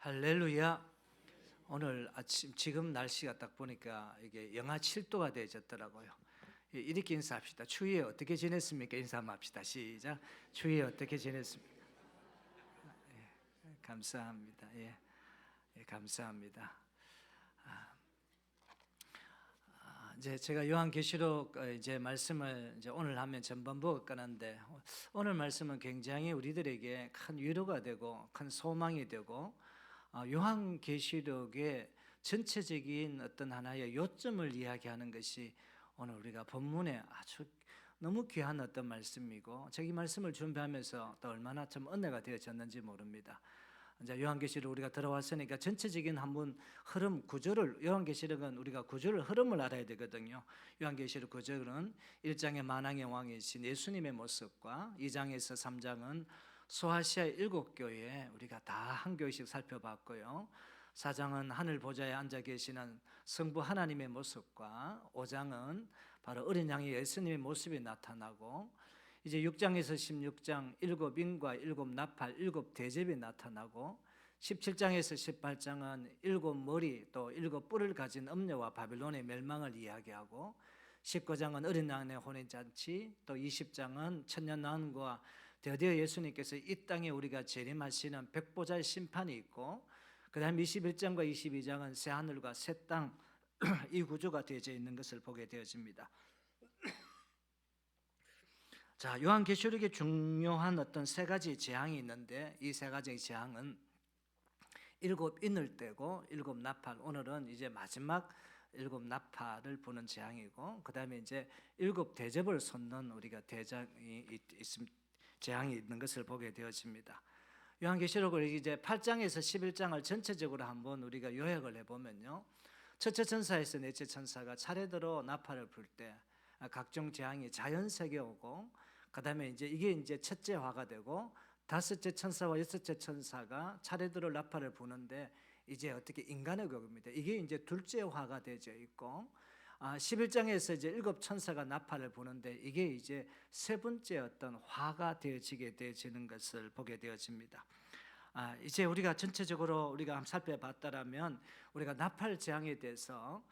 할렐루야. 오늘 아침 지금 날씨가 딱 보니까 이게 영하 7도가 되어졌더라고요. 이렇게 인사합시다. 추위에 어떻게 지냈습니까? 인사 한번 합시다. 시작. 추위에 어떻게 지냈습니까? 감사합니다. 감사합니다. 이제 제가 요한계시록 이제 말씀을 이제 오늘 하면 전반부가 끝났는데, 오늘 말씀은 굉장히 우리들에게 큰 위로가 되고 큰 소망이 되고, 요한계시록의 전체적인 어떤 하나의 요점을 이야기하는 것이 오늘 우리가 본문에 아주 너무 귀한 어떤 말씀이고, 제가 이 말씀을 준비하면서 또 얼마나 좀 은혜가 되어졌는지 모릅니다. 이제 요한계시록 우리가 들어왔으니까 전체적인 한번 흐름 구조를, 요한계시록은 우리가 구조를 흐름을 알아야 되거든요. 요한계시록 구조는 1장의 만왕의 왕이신 예수님의 모습과 2장에서 3장은 소아시아 7교회 우리가 다 한 교회씩 살펴봤고요. 4장은 하늘 보좌에 앉아 계시는 성부 하나님의 모습과 5장은 바로 어린 양의 예수님의 모습이 나타나고, 이제 6장에서 16장 7인과 7나팔 7대접이 나타나고, 17장에서 18장은 7머리 또 7뿔을 가진 음녀와 바빌론의 멸망을 이야기하고, 19장은 어린 양의 혼인잔치, 또 20장은 천년왕과 드디어 예수님께서 이 땅에 우리가 재림하시는 백보자의 심판이 있고, 그 다음 21장과 22장은 새하늘과 새 땅 이 구조가 되어져 있는 것을 보게 되어집니다. 자, 요한계시록에 중요한 어떤 세 가지 재앙이 있는데, 이 세 가지 재앙은 7인을 떼고 7나팔, 오늘은 이제 마지막 7나팔을 부는 재앙이고, 그 다음에 이제 7대접을 솟는 우리가 재앙이 있는 것을 보게 되어집니다. 요한계시록을 이제 8장에서 11장을 전체적으로 한번 우리가 요약을 해보면요, 첫째 천사에서 넷째 천사가 차례대로 나팔을 불 때 각종 재앙이 자연세계 오고, 그 다음에 이게 이제 첫째 화가 되고, 다섯째 천사와 여섯째 천사가 차례대로 나팔을 부는데 이제 어떻게 인간의 격입니다. 이게 이제 둘째 화가 되어 있고, 11장에서 이제 7천사가 나팔을 부는데 이게 이제 세 번째 어떤 화가 되어지는 것을 보게 되어집니다. 이제 우리가 전체적으로 우리가 한번 살펴봤다라면, 우리가 나팔 재앙에 대해서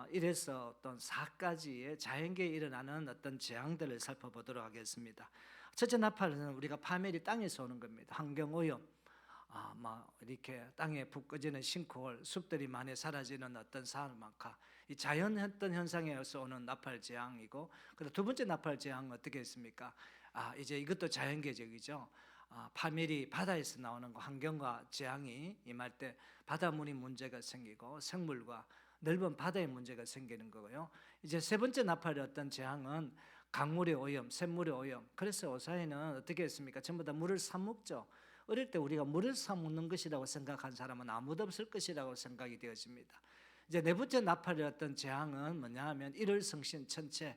이래서 어떤 4가지의 자연계에 일어나는 어떤 재앙들을 살펴보도록 하겠습니다. 첫째 나팔은 우리가 파멸이 땅에서 오는 겁니다. 환경오염, 막 이렇게 땅에 북 꺼지는 싱크홀, 숲들이 많이 사라지는 어떤 사막화, 이 자연 어떤 현상에서 오는 나팔 재앙이고, 그다음 두 번째 나팔 재앙은 어떻게 했습니까? 이제 이것도 자연계적이죠. 파멸이 바다에서 나오는 거, 환경과 재앙이 임할 때 바다물이 문제가 생기고 생물과 넓은 바다에 문제가 생기는 거고요. 이제 세 번째 나팔의 어떤 재앙은 강물의 오염, 샘물의 오염. 그래서 오사에는 어떻게 했습니까? 전부 다 물을 사먹죠. 어릴 때 우리가 물을 사먹는 것이라고 생각한 사람은 아무도 없을 것이라고 생각이 되어집니다. 이제 네 번째 나팔의 어떤 재앙은 뭐냐 하면 일월성신 천체,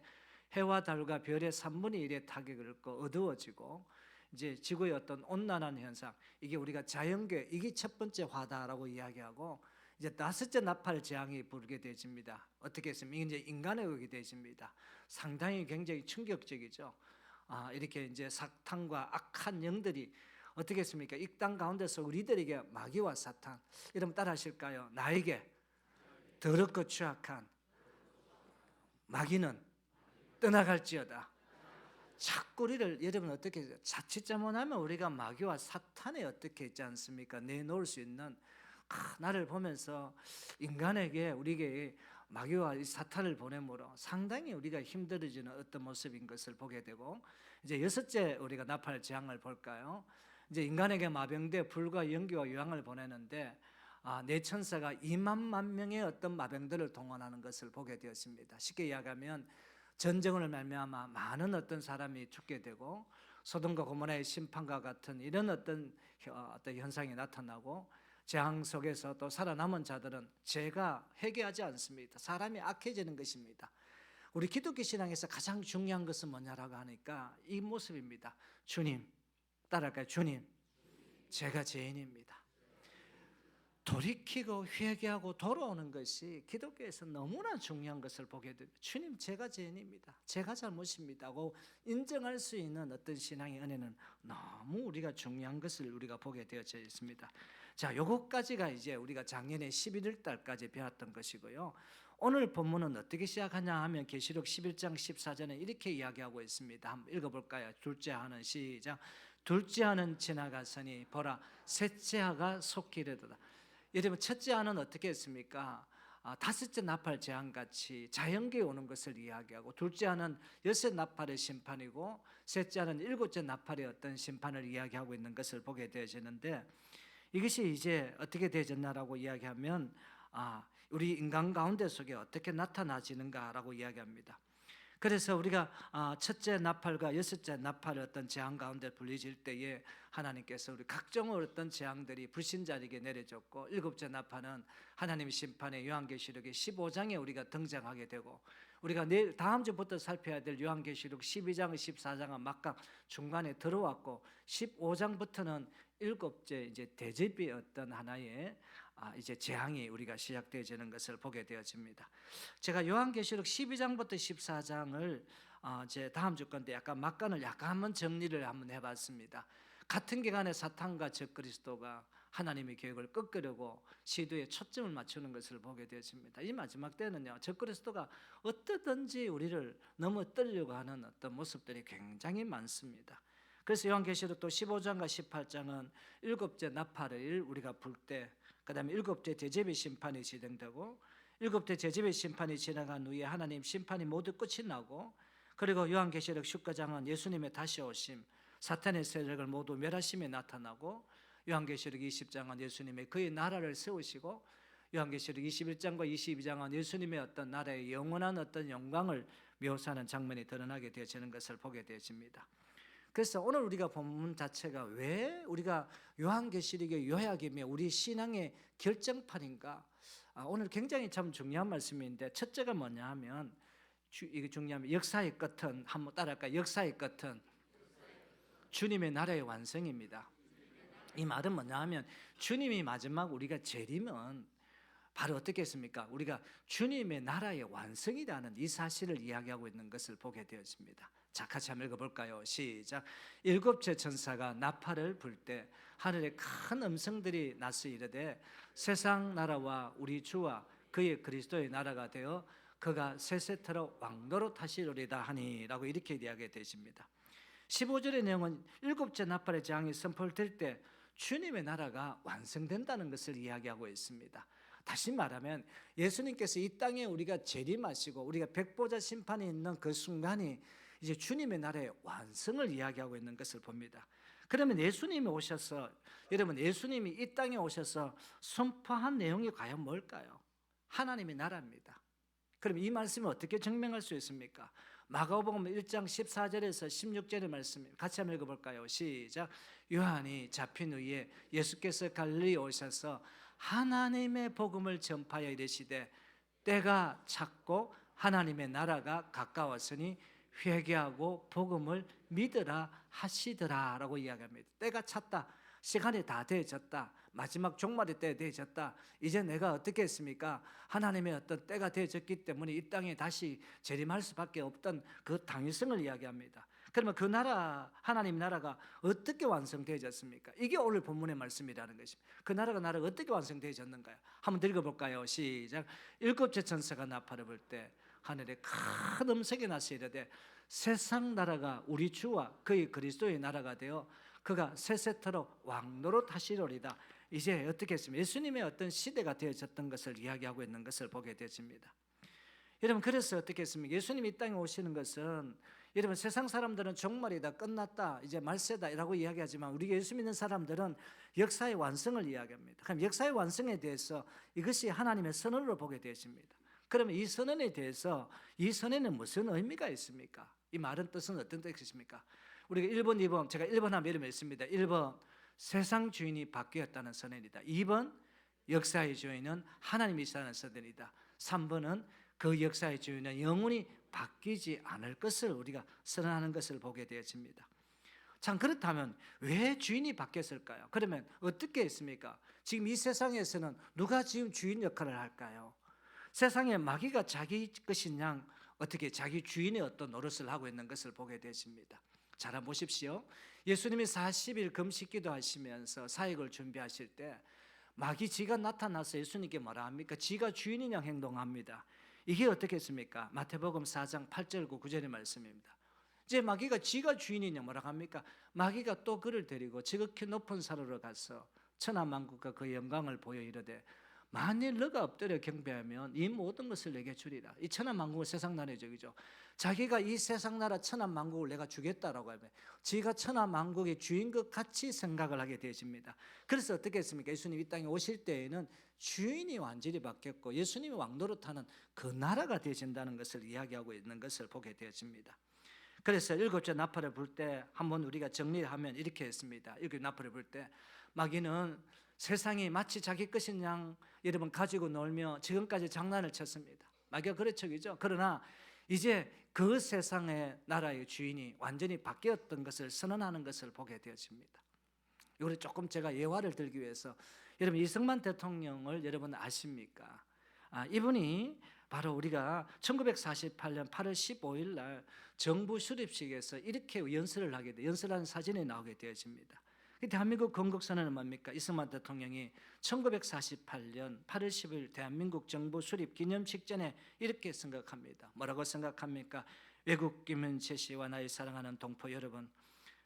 해와 달과 별의 3분의 1의 타격을 얻고 어두워지고, 이제 지구의 어떤 온난화는 현상, 이게 우리가 자연계, 이게 첫 번째 화다라고 이야기하고, 이제 다섯째 나팔 재앙이 부르게 되어집니다. 어떻게 했습니까? 이제 인간의 의혹이 되어집니다. 상당히 굉장히 충격적이죠. 이렇게 이제 사탄과 악한 영들이 어떻게 했습니까? 이 땅 가운데서 우리들에게 마귀와 사탄, 이러면 따라 하실까요? 나에게 더럽고 취약한 마귀는 떠나갈지어다. 자꾸 우리를, 여러분 어떻게 자칫 잘못하면 우리가 마귀와 사탄에 어떻게 있지 않습니까? 내놓을 수 있는, 나를 보면서 인간에게 우리에게 마귀와 이 사탄을 보내므로 상당히 우리가 힘들어지는 어떤 모습인 것을 보게 되고, 이제 여섯째 우리가 나팔 재앙을 볼까요? 이제 인간에게 마병대 불과 연기와 유황을 보내는데, 네 천사가 2만 명의 어떤 마병들을 동원하는 것을 보게 되었습니다. 쉽게 이야기하면 전쟁을 말미암아 많은 어떤 사람이 죽게 되고, 소돔과 고모라의 심판과 같은 이런 어떤 현상이 나타나고, 재앙 속에서 또 살아남은 자들은 죄가 회개하지 않습니다. 사람이 악해지는 것입니다. 우리 기독교 신앙에서 가장 중요한 것은 뭐냐라고 하니까 이 모습입니다. 주님, 따라할까요? 주님, 제가 죄인입니다. 돌이키고 회개하고 돌아오는 것이 기독교에서 너무나 중요한 것을 보게 됩니다. 주님, 제가 죄인입니다. 제가 잘못입니다 하고 인정할 수 있는 어떤 신앙의 은혜는 너무 우리가 중요한 것을 우리가 보게 되어져 있습니다. 자, 요것까지가 이제 우리가 작년에 11월 달까지 배웠던 것이고요. 오늘 본문은 어떻게 시작하냐 하면 계시록 11장 14절에 이렇게 이야기하고 있습니다. 한번 읽어볼까요? 둘째 하는 시작. 둘째 하는 지나갔으니 보라 셋째 하가 속히 이르도다. 여러분, 첫째 하는 어떻게 했습니까? 다섯째 나팔 재앙같이 자연계에 오는 것을 이야기하고, 둘째 하는 여섯 나팔의 심판이고, 셋째 하는 일곱째 나팔의 어떤 심판을 이야기하고 있는 것을 보게 되어지는데, 이것이 이제 어떻게 되어졌나라고 이야기하면 우리 인간 가운데 속에 어떻게 나타나지는가라고 이야기합니다. 그래서 우리가 첫째 나팔과 여섯째 나팔의 어떤 재앙 가운데 불리질 때에 하나님께서 우리 각종 어떤 재앙들이 불신자에게 내려졌고, 일곱째 나팔은 하나님의 심판의 요한계시록의 15장에 우리가 등장하게 되고, 우리가 내일 다음 주부터 살펴야 될 요한계시록 12장, 14장은 막각 중간에 들어왔고, 15장부터는 일곱째 이제 대접의 어떤 하나의 이제 재앙이 우리가 시작되어지는 것을 보게 되어집니다. 제가 요한계시록 12장부터 14장을 제 다음 주 건데 약간 막간을 약간 한번 정리를 한번 해봤습니다. 같은 기간에 사탄과 적그리스도가 하나님의 계획을 꺾으려고 시도에 초점을 맞추는 것을 보게 되어집니다. 이 마지막 때는요, 적그리스도가 어떠든지 우리를 넘어뜨리려고 하는 어떤 모습들이 굉장히 많습니다. 그래서 요한계시록 또 15장과 18장은 일곱째 나팔을 우리가 불 때, 그 다음에 일곱째 대접의 심판이 진행되고, 일곱째 대접의 심판이 지나간 후에 하나님 심판이 모두 끝이 나고, 그리고 요한계시록 19장은 예수님의 다시 오심, 사탄의 세력을 모두 멸하심에 나타나고, 요한계시록 20장은 예수님의 그의 나라를 세우시고, 요한계시록 21장과 22장은 예수님의 어떤 나라의 영원한 어떤 영광을 묘사하는 장면이 드러나게 되어지는 것을 보게 되어집니다. 그래서 오늘 우리가 본문 자체가 왜 우리가 요한계시록의 요약이며 우리 신앙의 결정판인가? 오늘 굉장히 참 중요한 말씀인데, 첫째가 뭐냐 하면 이게 중요하면 역사의 끝은, 한번 따라할까요? 역사의 끝은 주님의 나라의 완성입니다. 이 말은 뭐냐 하면 주님이 마지막 우리가 재림은 바로 어떻게 했습니까? 우리가 주님의 나라의 완성이라는 이 사실을 이야기하고 있는 것을 보게 되었습니다. 자, 같이 한번 읽어볼까요? 시작. 일곱째 천사가 나팔을 불 때 하늘에 큰 음성들이 나서 이르되 세상 나라와 우리 주와 그의 그리스도의 나라가 되어 그가 세세토록 왕노로 타시리로다 하니라고 이렇게 이야기가 되십니다. 15절의 내용은 일곱째 나팔의 재앙이 선포될 때 주님의 나라가 완성된다는 것을 이야기하고 있습니다. 다시 말하면 예수님께서 이 땅에 우리가 재림하시고 우리가 백보자 심판이 있는 그 순간이 이제 주님의 나라의 완성을 이야기하고 있는 것을 봅니다. 그러면 예수님이 오셔서, 여러분, 예수님이 이 땅에 오셔서 선포한 내용이 과연 뭘까요? 하나님의 나라입니다. 그럼 이 말씀을 어떻게 증명할 수 있습니까? 마가복음 1장 14절에서 16절의 말씀 같이 한번 읽어볼까요? 시작. 요한이 잡힌 후에 예수께서 갈릴리에 오셔서 하나님의 복음을 전파하여 이르시되 때가 찼고 하나님의 나라가 가까웠으니 회개하고 복음을 믿으라 하시더라라고 이야기합니다. 때가 찼다. 시간이 다 되어졌다. 마지막 종말의 때 되어졌다. 이제 내가 어떻게 했습니까? 하나님의 어떤 때가 되어졌기 때문에 이 땅에 다시 재림할 수밖에 없던 그 당위성을 이야기합니다. 그러면 그 나라, 하나님 나라가 어떻게 완성되어졌습니까? 이게 오늘 본문의 말씀이라는 것입니다. 그 나라가 어떻게 완성되어졌는가요? 한번 읽어볼까요? 시작. 일곱째 천사가 나팔을 불 때 하늘에 큰 음성이 나서 이르되 세상 나라가 우리 주와 그의 그리스도의 나라가 되어 그가 세세토록 왕노릇 하시리로다. 이제 어떻게 했습니까? 예수님의 어떤 시대가 되어졌던 것을 이야기하고 있는 것을 보게 되어집니다. 여러분, 그래서 어떻게 했습니까? 예수님이 이 땅에 오시는 것은, 여러분, 세상 사람들은 종말이다, 끝났다, 이제 말세다라고 이야기하지만 우리 예수 믿는 사람들은 역사의 완성을 이야기합니다. 그럼 역사의 완성에 대해서 이것이 하나님의 선언으로 보게 되십니다. 그러면 이 선언에 대해서, 이 선언에는 무슨 의미가 있습니까? 이 말은 뜻은 어떤 뜻입니까? 우리가 1번, 2번, 제가 1번 하면 이름을 있습니다. 1번, 세상 주인이 바뀌었다는 선언이다. 2번, 역사의 주인은 하나님이시라는 선언이다. 3번은 그 역사의 주인은 영원히 바뀌지 않을 것을 우리가 선언하는 것을 보게 되어집니다. 참, 그렇다면 왜 주인이 바뀌었을까요? 그러면 어떻게 했습니까? 지금 이 세상에서는 누가 지금 주인 역할을 할까요? 세상에 마귀가 자기 것인 양 어떻게 자기 주인의 어떤 노릇을 하고 있는 것을 보게 되십니다. 잘 한번 보십시오. 예수님이 40일 금식 기도하시면서 사역을 준비하실 때 마귀 지가 나타나서 예수님께 뭐라 합니까? 지가 주인인 양 행동합니다. 이게 어떻겠습니까? 마태복음 4장 8절 9절의 말씀입니다. 이제 마귀가 지가 주인인 양 뭐라 합니까? 마귀가 또 그를 데리고 지극히 높은 산으로 가서 천하만국과 그 영광을 보여 이르되 만일 너가 엎드려 경배하면 이 모든 것을 내게 주리라. 이 천하만국은 세상 나라의 적이죠. 자기가 이 세상 나라 천하만국을 내가 주겠다라고 하면 지가 천하만국의 주인 것 같이 생각을 하게 되십니다. 그래서 어떻게 했습니까? 예수님이 이 땅에 오실 때에는 주인이 완전히 바뀌었고 예수님이 왕노릇하는 그 나라가 되신다는 것을 이야기하고 있는 것을 보게 되어집니다. 그래서 일곱째 나팔을 불 때 한번 우리가 정리하면 이렇게 했습니다. 일곱 나팔을 불 때 마귀는 세상이 마치 자기 것인 양 여러분 가지고 놀며 지금까지 장난을 쳤습니다. 마귀가 그렇죠. 그러나 이제 그 세상의 나라의 주인이 완전히 바뀌었던 것을 선언하는 것을 보게 되어집니다. 이걸 조금 제가 예화를 들기 위해서 여러분 이승만 대통령을 여러분 아십니까? 이분이 바로 우리가 1948년 8월 15일 날 정부 수립식에서 이렇게 연설하는 사진이 나오게 되어집니다. 대한민국 건국선언은 뭡니까? 이승만 대통령이 1948년 8월 10일 대한민국 정부 수립 기념식 전에 이렇게 생각합니다. 뭐라고 생각합니까? 외국인민 제시와 나의 사랑하는 동포 여러분,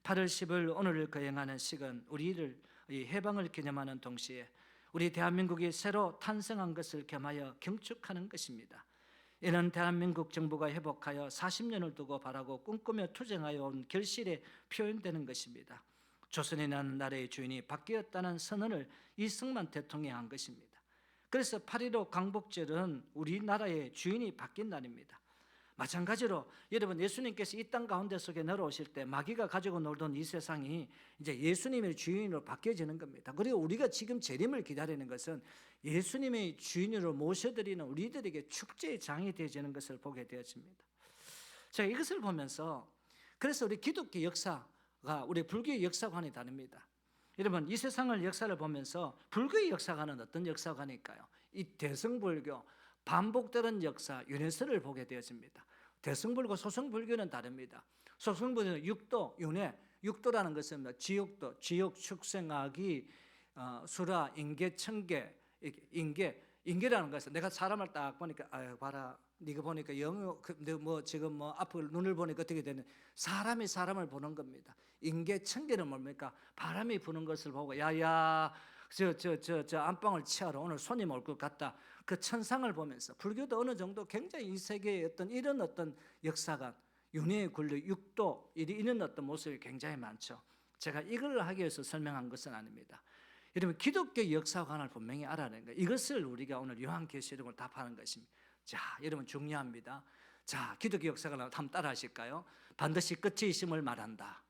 8월 10일 오늘을 거행하는 시간 우리를 이 해방을 기념하는 동시에 우리 대한민국이 새로 탄생한 것을 겸하여 경축하는 것입니다. 이는 대한민국 정부가 회복하여 40년을 두고 바라고 꿈꾸며 투쟁하여 온 결실에 표현되는 것입니다. 조선이라는 나라의 주인이 바뀌었다는 선언을 이승만 대통령이 한 것입니다. 그래서 8.15 광복절은 우리나라의 주인이 바뀐 날입니다. 마찬가지로 여러분 예수님께서 이 땅 가운데 속에 내려오실 때 마귀가 가지고 놀던 이 세상이 이제 예수님의 주인으로 바뀌어지는 겁니다. 그리고 우리가 지금 재림을 기다리는 것은 예수님의 주인으로 모셔드리는 우리들에게 축제의 장이 되어지는 것을 보게 되어집니다. 자, 이것을 보면서 그래서 우리 기독교 역사가 우리 불교의 역사관이 다릅니다. 여러분 이 세상을 역사를 보면서 불교의 역사관은 어떤 역사관일까요? 이 대승불교 반복되는 역사 윤회설을 보게 되어집니다. 대승불교, 소승불교는 다릅니다. 소승불교는 육도, 윤회, 육도라는 것은 지옥도, 지옥, 축생악이, 수라, 인계, 천계, 인계라는 것은 내가 사람을 딱 보니까 아유 봐라, 네가 보니까 영어 뭐 지금 뭐 앞을 눈을 보니까 어떻게 되는 사람이 사람을 보는 겁니다. 인계, 천계는 뭡니까? 바람이 부는 것을 보고 야야 저 안방을 치하러 오늘 손님 올 것 같다. 그 천상을 보면서 불교도 어느 정도 굉장히 이 세계의 어떤 이런 어떤 역사가 윤회의 굴려 육도 이런 어떤 모습이 굉장히 많죠. 제가 이걸 하기 위해서 설명한 것은 아닙니다. 여러분 기독교 역사관을 분명히 알아내는 거예요. 이것을 우리가 오늘 요한계시록을 답하는 것입니다. 자, 여러분 중요합니다. 자, 기독교 역사관을 한번 따라 하실까요? 반드시 끝이 있음을 말한다.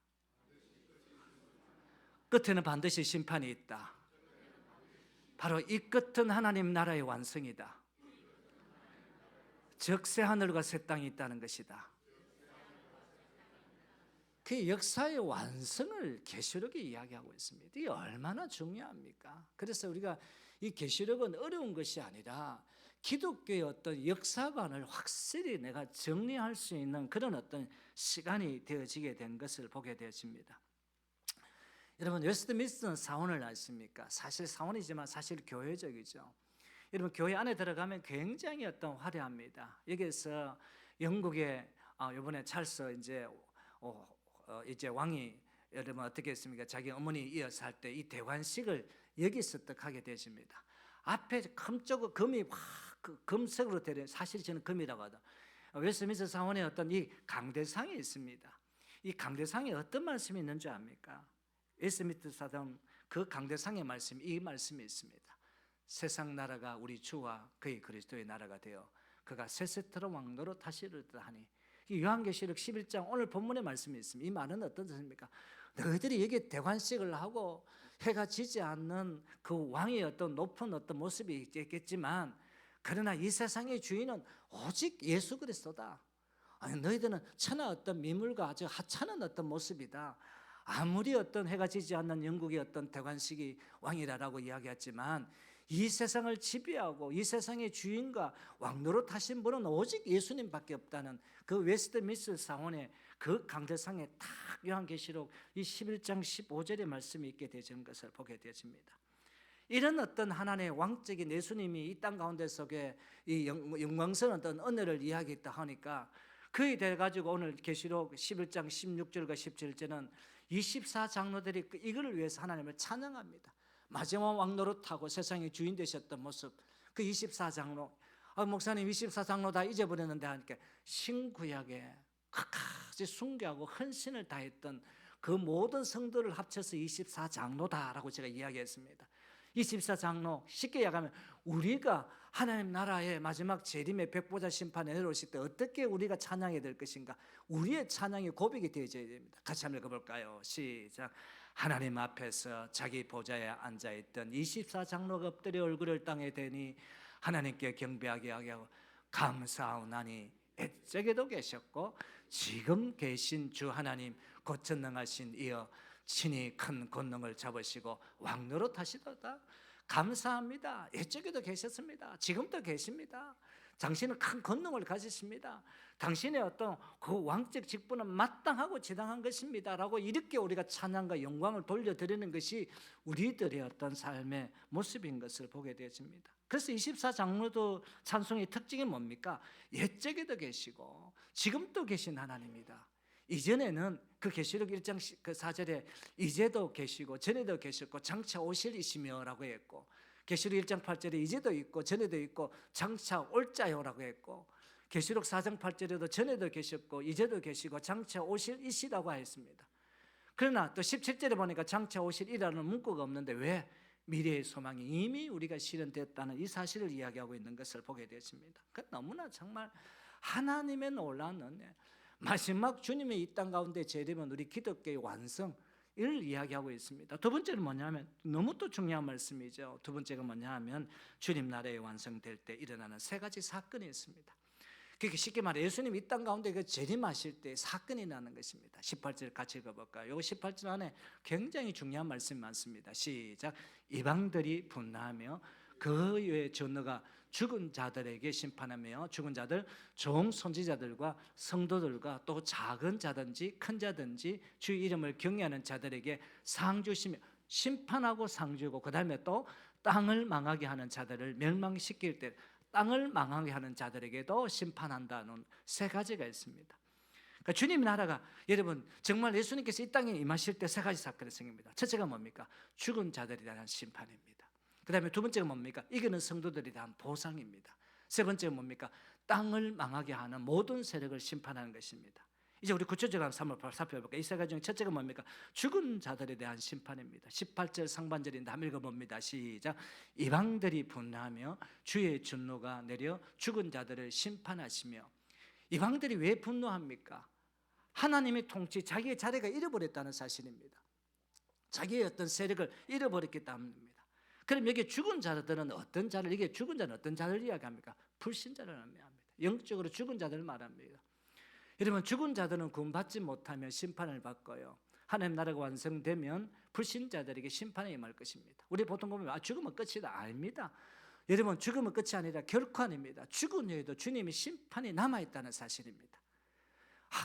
끝에는 반드시 심판이 있다. 바로 이 끝은 하나님 나라의 완성이다. 즉 새 하늘과 새 땅이 있다는 것이다. 그 역사의 완성을 계시록이 이야기하고 있습니다. 이게 얼마나 중요합니까? 그래서 우리가 이 계시록은 어려운 것이 아니라 기독교의 어떤 역사관을 확실히 내가 정리할 수 있는 그런 어떤 시간이 되어지게 된 것을 보게 되어집니다. 여러분 웨스트민스터 사원을 아십니까? 사실 사원이지만 사실 교회적이죠. 여러분 교회 안에 들어가면 굉장히 어떤 화려합니다. 여기서 영국의 이번에 찰스 이제 왕이 여러분 어떻게 했습니까? 자기 어머니 이어서 할 때 이 대관식을 여기서 하게 되십니다. 앞에 금이 금색으로 되려 사실 저는 금이라고 하다. 웨스트민스터 사원에 어떤 이 강대상이 있습니다. 이 강대상에 어떤 말씀이 있는 줄 압니까? 웨스트민스터 사원 그 강대상의 말씀 이 말씀이 있습니다. 세상 나라가 우리 주와 그의 그리스도의 나라가 되어 그가 세세토록 왕노로 다스리리다 하니 이 요한계시록 11장 오늘 본문의 말씀이 있습니다. 이 말은 어떤 뜻입니까? 너희들이 여기 대관식을 하고 해가 지지 않는 그 왕의 어떤 높은 어떤 모습이 있겠지만 그러나 이 세상의 주인은 오직 예수 그리스도다. 아니, 너희들은 천하 어떤 미물과 아주 하찮은 어떤 모습이다. 아무리 어떤 해가 지지 않는 영국의 어떤 대관식이 왕이라고 이야기했지만 이 세상을 지배하고 이 세상의 주인과 왕노릇 하신 분은 오직 예수님밖에 없다는 그 웨스트민스터 사원의 그 강대상에 딱 요한계시록 이 11장 15절의 말씀이 있게 되는 것을 보게 되어집니다. 이런 어떤 하나님의 왕적인 예수님이 이 땅 가운데 속에 이 영광스러운 어떤 은혜를 이야기했다 하니까 그에 대해 가지고 오늘 계시록 11장 16절과 17절은 24장로들이 이거를 위해서 하나님을 찬양합니다. 마지막 왕노릇하고 세상의 주인 되셨던 모습, 그 24장로. 목사님 24장로 다 잊어버렸는데 하니까 신구약에 끝까지 순교하고 헌신을 다했던 그 모든 성도를 합쳐서 24장로다라고 제가 이야기했습니다. 24장로, 쉽게 이야기하면 우리가 하나님 나라의 마지막 재림의 백보자 심판에 내려오실 때 어떻게 우리가 찬양해야 될 것인가, 우리의 찬양이 고백이 되어져야 됩니다. 같이 한번 읽어볼까요? 시작. 하나님 앞에서 자기 보좌에 앉아있던 24장로가 엎드려 얼굴을 땅에 대니 하나님께 경배하게 하고 감사하오나니 옛적에도 계셨고 지금 계신 주 하나님 곧 전능하신 이여 친히 큰 권능을 잡으시고 왕노릇 하시도다. 감사합니다. 옛적에도 계셨습니다. 지금도 계십니다. 당신은 큰 권능을 가지십니다. 당신의 어떤 그 왕적 직분은 마땅하고 지당한 것입니다 라고 이렇게 우리가 찬양과 영광을 돌려드리는 것이 우리들의 어떤 삶의 모습인 것을 보게 되어집니다. 그래서 24장로도 찬송의 특징이 뭡니까? 옛적에도 계시고 지금도 계신 하나님이다. 이전에는 그 계시록 1장 4절에 이제도 계시고 전에도 계셨고 장차 오실이시며 라고 했고, 계시록 1장 8절에 이제도 있고 전에도 있고 장차 올자요라고 했고, 계시록 4장 8절에도 전에도 계셨고 이제도 계시고 장차 오실이시라고 했습니다. 그러나 또 17절에 보니까 장차 오실이라는 문구가 없는데 왜? 미래의 소망이 이미 우리가 실현되었다는 이 사실을 이야기하고 있는 것을 보게 되었습니다. 너무나 정말 하나님의 놀라운 은혜, 마지막 주님의 이 땅 가운데 재림은 우리 기독교의 완성을 이야기하고 있습니다. 두 번째는 뭐냐면 너무 또 중요한 말씀이죠. 두 번째가 뭐냐면 주님 나라의 완성될 때 일어나는 세 가지 사건이 있습니다. 그게 쉽게 말해 예수님 이 땅 가운데 그 재림하실 때 사건이 나는 것입니다. 18절 같이 읽어볼까요? 요 18절 안에 굉장히 중요한 말씀이 많습니다. 시작. 이방들이 분노하며 그 외의 전너가 죽은 자들에게 심판하며 죽은 자들 종 선지자들과 성도들과 또 작은 자든지 큰 자든지 주 이름을 경외하는 자들에게 상 주시며 심판하고 상 주고, 그 다음에 또 땅을 망하게 하는 자들을 멸망시킬 때 땅을 망하게 하는 자들에게도 심판한다는 세 가지가 있습니다. 그러니까 주님의 나라가, 여러분 정말 예수님께서 이 땅에 임하실 때 세 가지 사건이 생깁니다. 첫째가 뭡니까? 죽은 자들에 대한 심판입니다. 그 다음에 두 번째가 뭡니까? 이기는 성도들에 대한 보상입니다. 세 번째가 뭡니까? 땅을 망하게 하는 모든 세력을 심판하는 것입니다. 이제 우리 구체적으로 한번 살펴볼까요? 이 세 가지 중에 첫째가 뭡니까? 죽은 자들에 대한 심판입니다. 18절 상반절인데 한번 읽어봅니다. 시작. 이방들이 분노하며 주의 진노가 내려 죽은 자들을 심판하시며. 이방들이 왜 분노합니까? 하나님의 통치, 자기의 자리가 잃어버렸다는 사실입니다. 자기의 어떤 세력을 잃어버렸기 때문입니다. 그럼 여기 죽은 자들은 어떤 자를, 이게 죽은 자는 어떤 자를 이야기합니까? 불신자를 의미합니다. 영적으로 죽은 자들을 말합니다. 여러분 죽은 자들은 구원받지 못하면 심판을 받고요, 하나님 나라가 완성되면 불신자들에게 심판에 임할 것입니다. 우리 보통 보면 죽으면 끝이다. 아닙니다. 여러분 죽으면 끝이 아니라 결코 아닙니다. 죽은 후에도 주님의 심판이 남아있다는 사실입니다.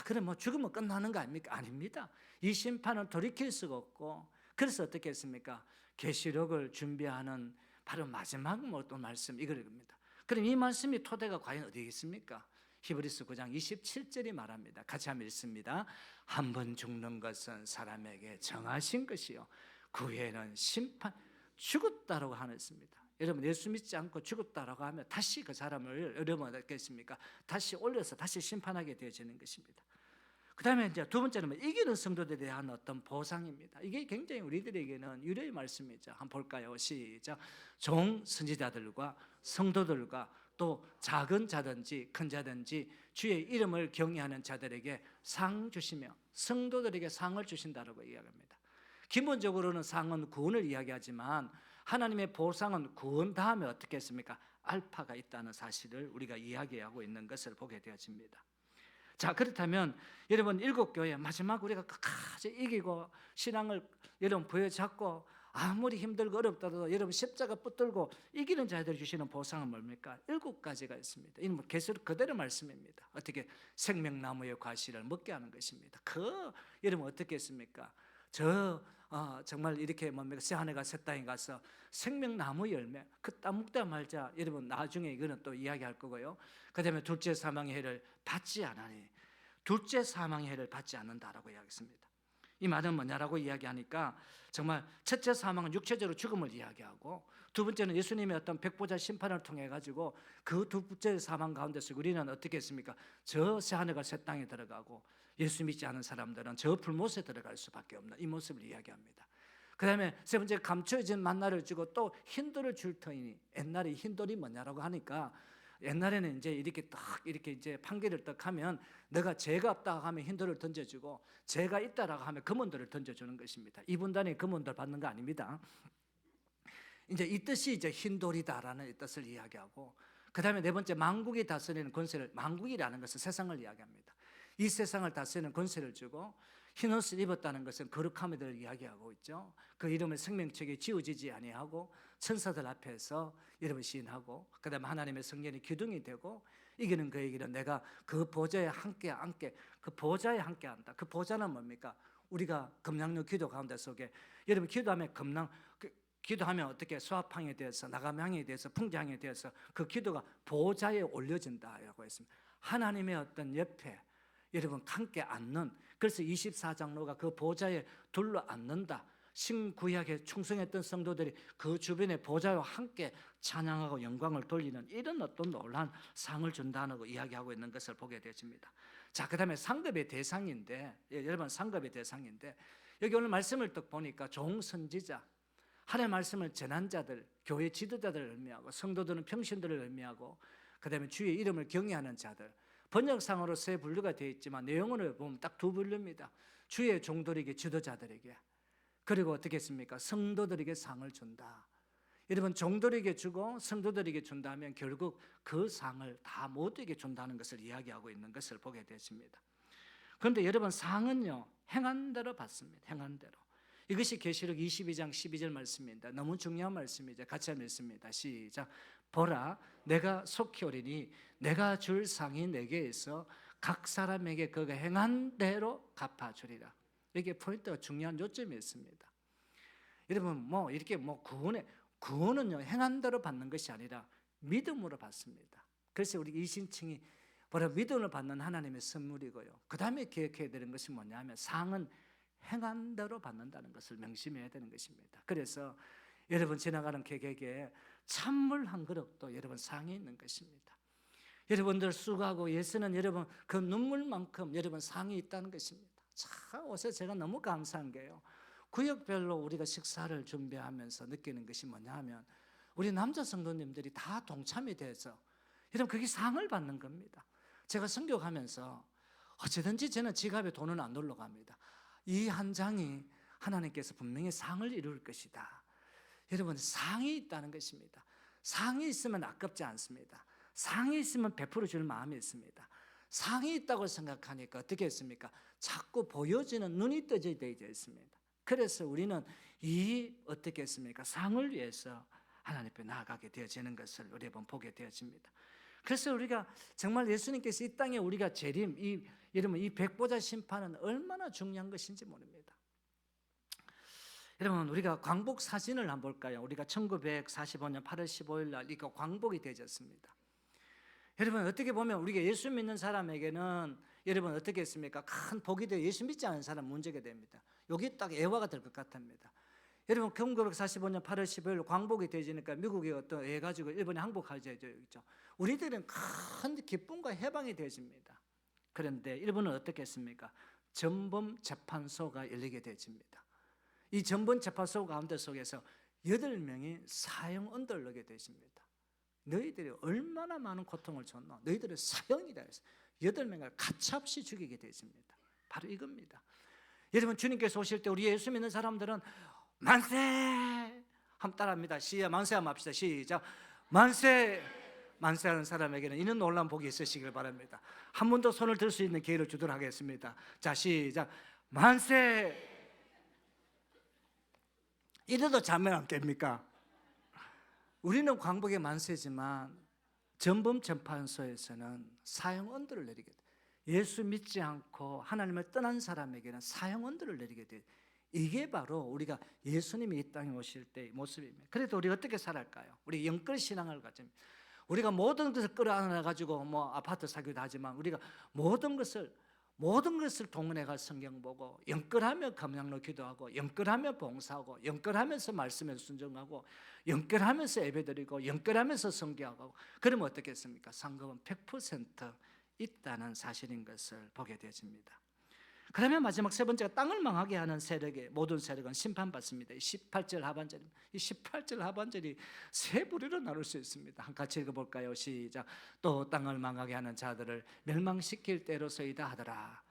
그럼 뭐 죽으면 끝나는 거 아닙니까? 아닙니다. 이 심판은 돌이킬 수가 없고, 그래서 어떻게 했습니까? 계시록을 준비하는 바로 마지막 말씀 이겁니다. 그럼 이 말씀이 토대가 과연 어디에 있습니까? 히브리서 9장 27절이 말합니다. 같이 한번 읽습니다. 한 번 죽는 것은 사람에게 정하신 것이요 그 후에는 심판, 죽었다라고 하였습니다. 여러분 예수 믿지 않고 죽었다라고 하면 다시 그 사람을 여러분 어떻겠습니까? 다시 올려서 다시 심판하게 되어지는 것입니다. 그 다음에 이제 두 번째는 이기는 성도들에 대한 어떤 보상입니다. 이게 굉장히 우리들에게는 유료의 말씀이죠. 한번 볼까요? 시작. 종 선지자들과 성도들과 또 작은 자든지 큰 자든지 주의 이름을 경외하는 자들에게 상 주시며, 성도들에게 상을 주신다고 이야기합니다. 기본적으로는 상은 구원을 이야기하지만 하나님의 보상은 구원 다음에 어떻게 했습니까? 알파가 있다는 사실을 우리가 이야기하고 있는 것을 보게 되어집니다. 자, 그렇다면 여러분 일곱 교회 마지막 우리가 끝까지 이기고 신앙을 여러분 부여잡고 아무리 힘들고 어렵다도 여러분 십자가 붙들고 이기는 자들 주시는 보상은 뭡니까? 7가지가 있습니다. 이는 계시록 그대로 말씀입니다. 어떻게 생명나무의 과실을 먹게 하는 것입니다. 여러분 어떻게 했습니까? 저 정말 이렇게 뭡니까 새하늘과 새 땅에 가서 생명나무 열매 그 따먹다 말자 여러분 나중에 이거는 또 이야기할 거고요. 그다음에 둘째 사망의 해를 받지 않으니 둘째 사망의 해를 받지 않는다라고 이야기했습니다. 이 말은 뭐냐라고 이야기하니까 정말 첫째 사망은 육체적으로 죽음을 이야기하고 두 번째는 예수님의 어떤 백보자 심판을 통해 가지고 그 두 번째 사망 가운데서 우리는 어떻게 했습니까? 저 새하늘과 새 땅에 들어가고 예수 믿지 않은 사람들은 저 불못에 들어갈 수밖에 없는 이 모습을 이야기합니다. 그 다음에 세 번째 감춰진 만나를 주고 또 흰돌을 줄 터이니 옛날에 흰돌이 뭐냐라고 하니까 옛날에는 이제 이렇게 딱 이렇게 이제 판결을 딱 하면 내가 죄가 없다 하면 흰돌을 던져주고 죄가 있다라고 하면 금은돌을 던져주는 것입니다. 이분단이 금은돌 받는 거 아닙니다. 이제 이 뜻이 이제 흰돌이다라는 이 뜻을 이야기하고 그 다음에 네 번째 만국이 다스리는 권세를 만국이라는 것은 세상을 이야기합니다. 이 세상을 다스리는 권세를 주고 흰 옷을 입었다는 것은 거룩함을 이야기하고 있죠. 그 이름을 생명책에 지어지지 아니하고 천사들 앞에서 이름을 시인하고 그 다음에 하나님의 성령이 기둥이 되고 이기는 그의 길은 내가 그 보좌에 함께 그 보좌에 함께 한다. 그 보좌는 뭡니까? 우리가 금양로 기도 가운데 속에 여러분 기도하면 기도하면 어떻게 수압항에 대해서 나감향에 대해서 풍자항에 대해서 그 기도가 보좌에 올려진다라고 했습니다. 하나님의 어떤 옆에 여러분 함께 앉는 그래서 24장로가 그 보좌에 둘러 앉는다. 신구약에 충성했던 성도들이 그 주변의 보좌와 함께 찬양하고 영광을 돌리는 이런 어떤 놀라운 상을 준다는 거 이야기하고 있는 것을 보게 되어집니다. 자, 그 다음에 상급의 대상인데 여러분 상급의 대상인데 여기 오늘 말씀을 딱 보니까 종선지자 하나님의 말씀을 전한 자들, 교회 지도자들을 의미하고 성도들은 평신들을 의미하고 그 다음에 주의 이름을 경외하는 자들 번역상으로 세 분류가 되어 있지만 내용을 보면 딱 두 분류입니다. 주의 종들에게 지도자들에게 그리고 어떻게 했습니까? 성도들에게 상을 준다. 여러분 종들에게 주고 성도들에게 준다면 결국 그 상을 다 모두에게 준다는 것을 이야기하고 있는 것을 보게 되십니다. 그런데 여러분 상은요 행한 대로 받습니다. 행한 대로. 이것이 계시록 22장 12절 말씀입니다. 너무 중요한 말씀이죠. 같이 읽습니다. 시작. 보라 내가 속히 오리니 내가 줄 상이 내게 있어 각 사람에게 그가 행한 대로 갚아주리라. 이게 포인트가 중요한 요점이 있습니다. 여러분 이렇게 구원은요 행한 대로 받는 것이 아니라 믿음으로 받습니다. 그래서 우리 이신칭이 바로 믿음을 받는 하나님의 선물이고요. 그 다음에 기억해야 되는 것이 뭐냐면 상은 행한 대로 받는다는 것을 명심해야 되는 것입니다. 그래서 여러분 지나가는 객에게 찬물 한 그릇도 여러분 상이 있는 것입니다. 여러분들 수고하고 예수는 여러분 그 눈물만큼 여러분 상이 있다는 것입니다. 참 어서 제가 너무 감사한 게요. 구역별로 우리가 식사를 준비하면서 느끼는 것이 뭐냐 하면 우리 남자 성도님들이 다 동참이 돼서 여러분 그게 상을 받는 겁니다. 제가 선교하면서 어찌든지 저는 지갑에 돈은 안 놀러 갑니다. 이 한 장이 하나님께서 분명히 상을 이룰 것이다. 여러분 상이 있다는 것입니다. 상이 있으면 아깝지 않습니다. 상이 있으면 베풀어 줄 마음이 있습니다. 상이 있다고 생각하니까 어떻게 했습니까? 자꾸 보여지는 눈이 떠져 있습니다. 그래서 우리는 어떻게 했습니까? 상을 위해서 하나님 앞에 나아가게 되어지는 것을 우리 한번 보게 되어집니다. 그래서 우리가 정말 예수님께서 이 땅에 우리가 재림, 여러분 이 백보자 심판은 얼마나 중요한 것인지 모릅니다. 여러분 우리가 광복 사진을 한번 볼까요? 우리가 1945년 8월 15일 날 이거 광복이 되어졌습니다. 여러분 어떻게 보면 우리가 예수 믿는 사람에게는 여러분 어떻게 했습니까? 큰 복이 되어 예수 믿지 않은 사람 문제가 됩니다. 여기 딱 애화가 될 것 같답니다. 여러분 1945년 8월 15일 광복이 되지니까 미국이 어떤 해가지고 일본에 항복하죠. 있죠. 우리들은 큰 기쁨과 해방이 되어집니다. 그런데 일본은 어떻게 했습니까? 전범 재판소가 열리게 되어집니다. 이 전범 재판소 가운데 속에서 8명이 사형 언도를 넣게 되십니다. 너희들이 얼마나 많은 고통을 줬나? 너희들은 사형이다 해서 8명을 가차없이 죽이게 되십니다. 바로 이겁니다. 여러분 주님께서 오실 때 우리 예수 믿는 사람들은 만세! 한번 따라합니다. 시작. 만세 한번 합시다. 시작. 만세! 만세하는 사람에게는 이런 놀라운 복이 있으시길 바랍니다. 한 번 더 손을 들 수 있는 기회를 주도록 하겠습니다. 자, 시작. 만세! 이래도 잠을 안 깹니까? 우리는 광복의 만세지만 전범 재판소에서는 사형 언도를 내리게 돼요. 예수 믿지 않고 하나님을 떠난 사람에게는 사형 언도를 내리게 돼요. 이게 바로 우리가 예수님이 이 땅에 오실 때의 모습입니다. 그래도 우리 어떻게 살아갈까요? 우리 영끌 신앙을 가집니다. 우리가 모든 것을 끌어안아 가지고 뭐 아파트 사기도 하지만 우리가 모든 것을 동원해가 성경 보고 영끌하며 감량로 기도하고 영끌하며 봉사하고 영끌하면서 말씀에 순종하고 영끌하면서 예배드리고 영끌하면서 선교하고 그러면 어떻겠습니까? 상급은 100% 있다는 사실인 것을 보게 되어집니다. 그러면 마지막 세 번째가 땅을 망하게 하는 세력의 모든 세력은 심판받습니다. 18절 하반절입니다. 이 18절 하반절이 세 부류로 나눌 수 있습니다. 같이 읽어볼까요? 시작. 또 땅을 망하게 하는 자들을 멸망시킬 때로서이다 하더라.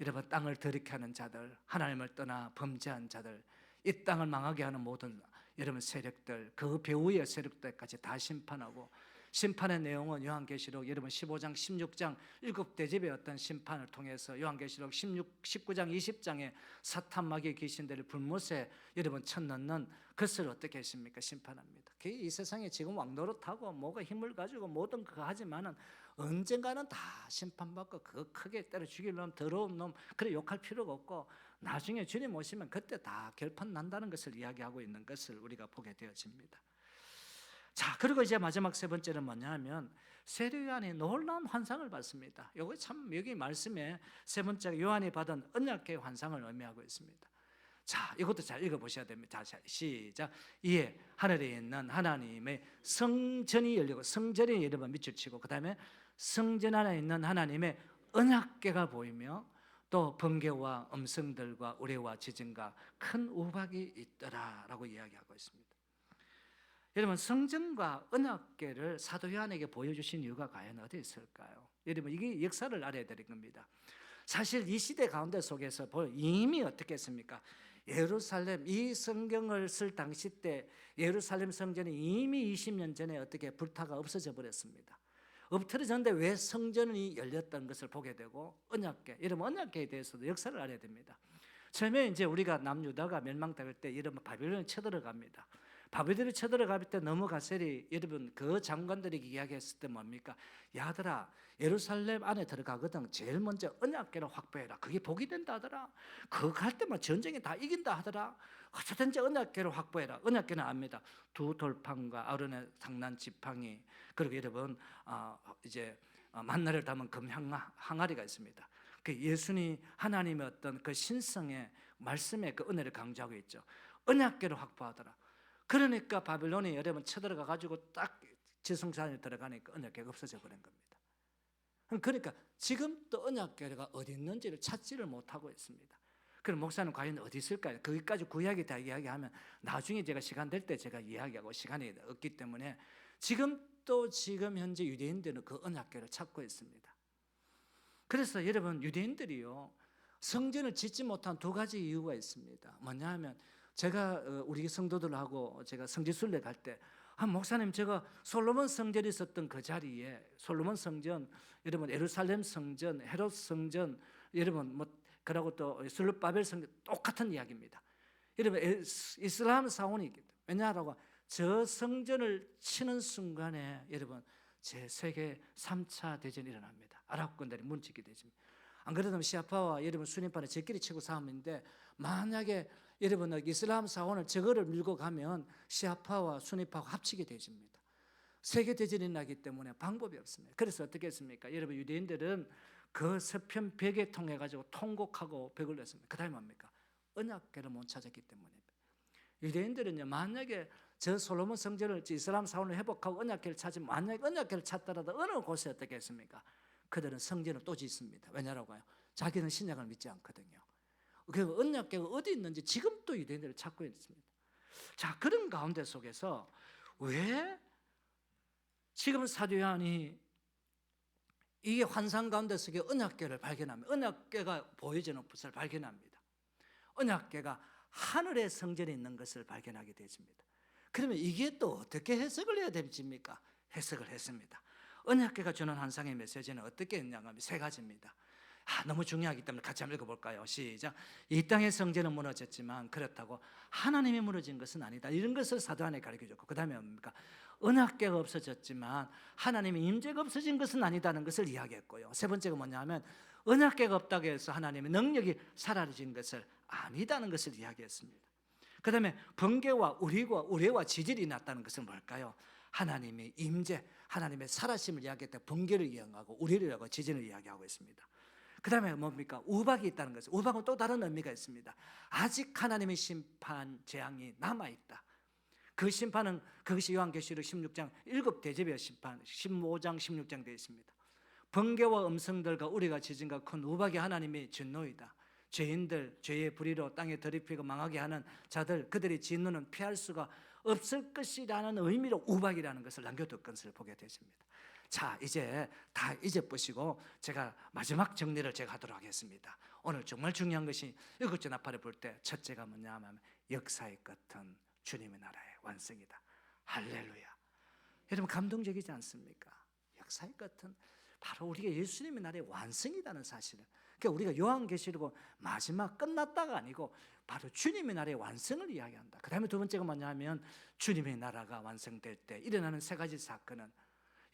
여러분, 땅을 더럽게 하는 자들, 하나님을 떠나 범죄한 자들, 이 땅을 망하게 하는 모든 여러분 세력들, 그 배후의 세력들까지 다 심판하고, 심판의 내용은 요한계시록 여러분 15장 16장 7대접의 어떤 심판을 통해서 요한계시록 19장 20장에 사탄 마귀의 귀신들을 불못에 여러분 쳐넣는 그것을 어떻게 했습니까? 심판합니다. 이 세상에 지금 왕노릇하고 뭐가 힘을 가지고 모든 그거 하지만은 언젠가는 다 심판받고 그거 크게 때려 죽일 놈, 더러운 놈 그래 욕할 필요가 없고 나중에 주님 오시면 그때 다 결판 난다는 것을 이야기하고 있는 것을 우리가 보게 되어집니다. 자, 그리고 이제 마지막 세 번째는 뭐냐면 세례 요한이 놀라운 환상을 받습니다. 이거 참 여기 말씀에 세 번째가 요한이 받은 언약궤의 환상을 의미하고 있습니다. 자, 이것도 잘 읽어보셔야 됩니다. 자, 시작. 이에 하늘에 있는 하나님의 성전이 열리고 성전이 여러분 밑줄 치고 그 다음에 성전 안에 있는 하나님의 언약궤가 보이며 또 번개와 음성들과 우레와 지진과 큰 우박이 있더라라고 이야기하고 있습니다. 여러분, 성전과 언약궤를 사도 요한에게 보여주신 이유가 과연 어디 있을까요? 여러분, 이게 역사를 알아야 되는 겁니다. 사실 이 시대 가운데 속에서 이미 어떻게 했습니까? 예루살렘, 이 성경을 쓸 당시 때 예루살렘 성전이 이미 20년 전에 어떻게 불타가 없어져 버렸습니다. 엎드려졌는데 왜 성전이 열렸던 것을 보게 되고 언약궤, 여러분 언약궤에 대해서도 역사를 알아야 됩니다. 처음에 이제 우리가 남유다가 멸망당할 때 여러분 바빌론이 쳐들어갑니다. 바벨론이 쳐들어갈 때 너무가세리 여러분 그 장관들에게 이야기했을 때 뭡니까? 야들아, 예루살렘 안에 들어가거든 제일 먼저 언약궤를 확보해라. 그게 복이 된다 하더라. 그거 갈 때만 전쟁에 다 이긴다 하더라. 어쨌든지 언약궤를 확보해라. 언약궤는 압니다. 두 돌판과 아론의 상난 지팡이 그리고 여러분 이제 만나를 담은 금 항아리가 있습니다. 그 예수님 하나님의 어떤 그 신성의 말씀의 그 은혜를 강조하고 있죠. 언약궤를 확보하더라. 그러니까 바빌론이 여러분 쳐들어가 가지고 딱 지성산에 들어가니까 언약궤가 없어져 버린 겁니다. 그러니까 지금 또 언약궤가 어디 있는지를 찾지를 못하고 있습니다. 그럼 목사님 과연 어디 있을까요? 거기까지 구약이 다 이야기하면 나중에 제가 시간 될 때 제가 이야기하고 시간이 없기 때문에 지금 현재 유대인들은 그 언약궤를 찾고 있습니다. 그래서 여러분 유대인들이요 성전을 짓지 못한 두 가지 이유가 있습니다. 뭐냐 하면 제가 우리 성도들하고 제가 성지순례 갈 때 목사님 제가 솔로몬 성전이 있었던 그 자리에 솔로몬 성전 여러분 예루살렘 성전 헤롯 성전 여러분 뭐 그러고 또 슬룹바벨 성전 똑같은 이야기입니다. 여러분 이슬람 사원이 있기 때문에 왜냐하라고 저 성전을 치는 순간에 여러분 제 세계 3차 대전이 일어납니다. 아랍군들이 문지기 되십니다. 안 그러면 시아파와 여러분 순위파는 저끼리 치고 싸움인데 만약에 여러분 이슬람 사원을 저거를 밀고 가면 시아파와 순위파가 합치게 되십니다. 세계 대전이 나기 때문에 방법이 없습니다. 그래서 어떻게 했습니까? 여러분 유대인들은 그 서편 벽에 통해 가지고 통곡하고 벽을 냈습니다. 그다음에 뭡니까? 언약궤를 못 찾았기 때문입니다. 유대인들은요 만약에 저 솔로몬 성전을 이슬람 사원을 회복하고 언약궤를 찾으면 만약에 언약궤를 찾더라도 어느 곳에 어떻게 했습니까? 그들은 성전을 또 짓습니다. 왜냐라고요? 자기는 신약을 믿지 않거든요. 그 언약궤가 어디 있는지 지금도 유대인들을 찾고 있습니다. 자, 그런 가운데 속에서 왜 지금 사도 요한이 이게 환상 가운데 속에 언약궤를 발견합니다. 언약궤가 보여지는 것을 발견합니다. 언약궤가 하늘의 성전에 있는 것을 발견하게 되십니다. 그러면 이게 또 어떻게 해석을 해야 됩니까? 해석을 했습니다. 언약궤가 주는 환상의 메시지는 어떻게 했냐면 세 가지입니다. 너무 중요하기 때문에 같이 한번 읽어볼까요? 시작. 이 땅의 성전은 무너졌지만 그렇다고 하나님이 무너진 것은 아니다. 이런 것을 사도 안에 가르쳐줬고 그 다음에 뭡니까? 언약궤가 없어졌지만 하나님의 임재가 없어진 것은 아니다는 것을 이야기했고요. 세 번째가 뭐냐면 언약궤가 없다고 해서 하나님의 능력이 사라진 것을 아니다는 것을 이야기했습니다. 그 다음에 번개와 우레와 지질이 났다는 것은 뭘까요? 하나님의 임재, 하나님의 살아심을 이야기할 때 번개를 이야기하고 우레를 이야기하고 지진을 이야기하고 있습니다. 그 다음에 뭡니까? 우박이 있다는 것은, 우박은 또 다른 의미가 있습니다. 아직 하나님의 심판 재앙이 남아있다. 그 심판은 그것이 요한계시록 16장 7대접의 심판, 15장 16장 되어 있습니다. 번개와 음성들과 우리가 지진과 큰 우박이 하나님의 진노이다. 죄인들, 죄의 불의로 땅에 더럽히고 망하게 하는 자들, 그들의 진노는 피할 수가 없을 것이라는 의미로 우박이라는 것을 남겨둔 것을 보게 되십니다. 자, 이제 다 잊어보시고 제가 마지막 정리를 제가 하도록 하겠습니다. 오늘 정말 중요한 것이 일곱째 나팔을 불 때 첫째가 뭐냐 하면 역사의 끝은 주님의 나라의 완성이다. 할렐루야. 여러분 감동적이지 않습니까? 역사의 끝은 바로 우리가 예수님의 나라의 완성이라는 사실을, 그러니까 우리가 요한계시록 마지막 끝났다가 아니고 바로 주님의 나라의 완성을 이야기한다. 그 다음에 두 번째가 뭐냐 하면 주님의 나라가 완성될 때 일어나는 세 가지 사건은,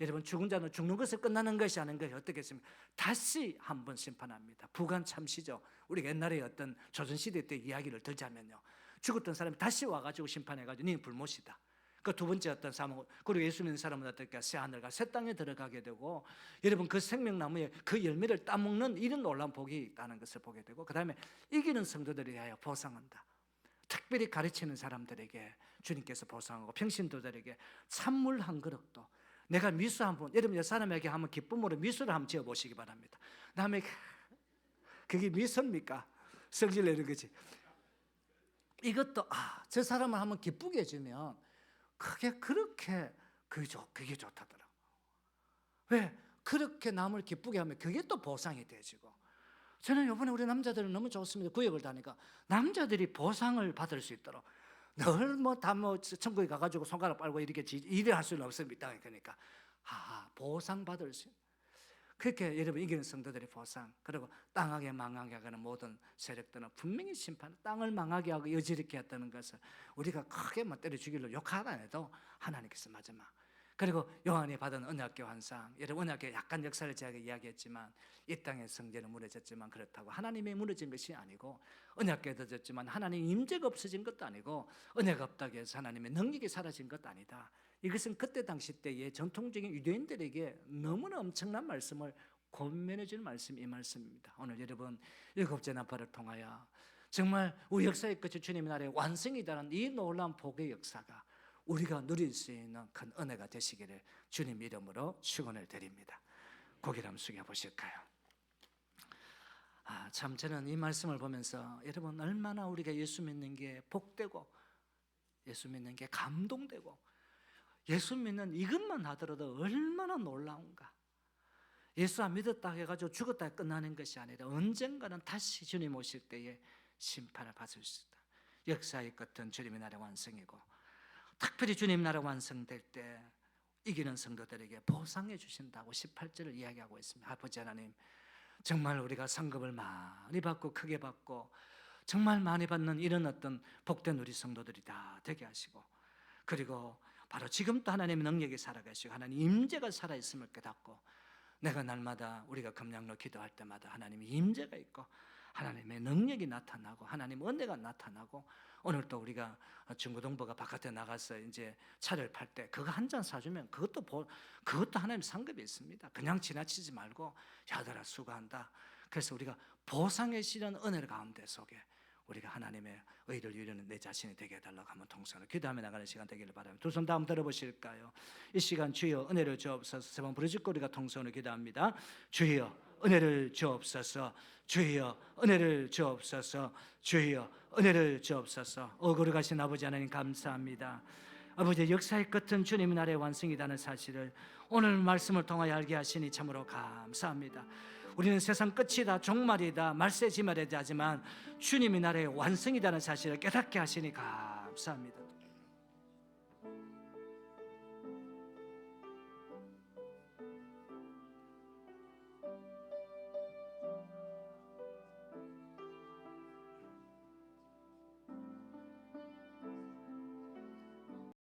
여러분 죽은 자는 죽는 것을 끝나는 것이 아닌 것이 어떻겠습니까? 다시 한번 심판합니다. 부관 참시죠. 우리가 옛날에 어떤 조선시대 때 이야기를 들자면요, 죽었던 사람이 다시 와가지고 심판해가지고 네 불못이다. 그 두 번째 어떤 사람, 그리고 예수 믿는 사람은 어떨까? 새 하늘과 새 땅에 들어가게 되고, 여러분 그 생명나무에 그 열매를 따먹는 이런 놀라운 복이 있다는 것을 보게 되고, 그 다음에 이기는 성도들에 대하여 보상한다. 특별히 가르치는 사람들에게 주님께서 보상하고, 평신도들에게 찬물 한 그릇도, 내가 미수 한번, 여러분 사람에게 한번 기쁨으로 미수를 한번 지어보시기 바랍니다. 남에게 그게 미수입니까? 성질 내는 거지. 이것도 저 사람을 한번 기쁘게 해주면 그게 그렇게 그게 좋다더라고. 왜? 그렇게 남을 기쁘게 하면 그게 또 보상이 되지고. 저는 이번에 우리 남자들은 너무 좋습니다. 구역을 다니까 남자들이 보상을 받을 수 있도록 늘 천국에 가가지고 손가락 빨고 이렇게 일을 할 수는 없습니다. 그러니까 보상 받을 수, 그렇게 여러분 이기는 성도들의 보상, 그리고 땅하게 망하게 하는 모든 세력들은 분명히 심판, 땅을 망하게 하고 여지럽게 했다는 것을 우리가 크게 때려 죽이려 욕하다 해도 하나님께서 마지막, 그리고 요한이 받은 언약궤 환상, 여러분 언약궤 약간 역사를 제가 이야기했지만 이 땅의 성전은 무너졌지만 그렇다고 하나님이 무너진 것이 아니고, 언약궤도 졌지만 하나님 임재가 없어진 것도 아니고, 은혜가 없다고 해서 하나님의 능력이 사라진 것도 아니다. 이것은 그때 당시 때의 전통적인 유대인들에게 너무나 엄청난 말씀을 권면해 주는 말씀이 이 말씀입니다. 오늘 여러분 일곱째 나팔을 통하여 정말 우리 역사의 끝이 주님의 나라의 완성이라는 이 놀라운 복의 역사가 우리가 누릴 수 있는 큰 은혜가 되시기를 주님 이름으로 축원을 드립니다. 고개를 한번 숙여 보실까요? 참 저는 이 말씀을 보면서 여러분 얼마나 우리가 예수 믿는 게 복되고, 예수 믿는 게 감동되고, 예수 믿는 이것만 하더라도 얼마나 놀라운가. 예수 안 믿었다 해가지고 죽었다 끝나는 것이 아니라 언젠가는 다시 주님 오실 때에 심판을 받을 수 있다. 역사의 끝은 주님의 나라 완성이고, 특별히 주님 나라 완성될 때 이기는 성도들에게 보상해 주신다고 18절을 이야기하고 있습니다. 아버지 하나님, 정말 우리가 상급을 많이 받고 크게 받고 정말 많이 받는 이런 어떤 복된 우리 성도들이 다 되게 하시고, 그리고 바로 지금도 하나님의 능력이 살아계시고 하나님 임재가 살아있음을 깨닫고, 내가 날마다 우리가 금양로 기도할 때마다 하나님의 임재가 있고 하나님의 능력이 나타나고 하나님의 은혜가 나타나고, 오늘 또 우리가 중고등부가 바깥에 나가서 이제 차를 팔 때 그거 한 잔 사주면 그것도 하나님 상급이 있습니다. 그냥 지나치지 말고 야들아 수고한다. 그래서 우리가 보상의 실현 은혜 가운데 속에 우리가 하나님의 의를 이루는 내 자신이 되게 해달라고 한번 통성으로 기도하며 나가는 시간 되기를 바랍니다. 두 손 다음 들어보실까요? 이 시간 주여 은혜를 주옵소서. 세 번 부르짖고 우리가 통성으로 기도합니다. 주여 은혜를 주옵소서. 주여 은혜를 주옵소서. 주여 은혜를 주옵소서. 거룩하신 아버지 하나님 감사합니다. 아버지 역사의 끝은 주님의 나라의 완성이라는 사실을 오늘 말씀을 통하여 알게 하시니 참으로 감사합니다. 우리는 세상 끝이다, 종말이다, 말세지말이다 하지만 주님의 나라의 완성이라는 사실을 깨닫게 하시니 감사합니다.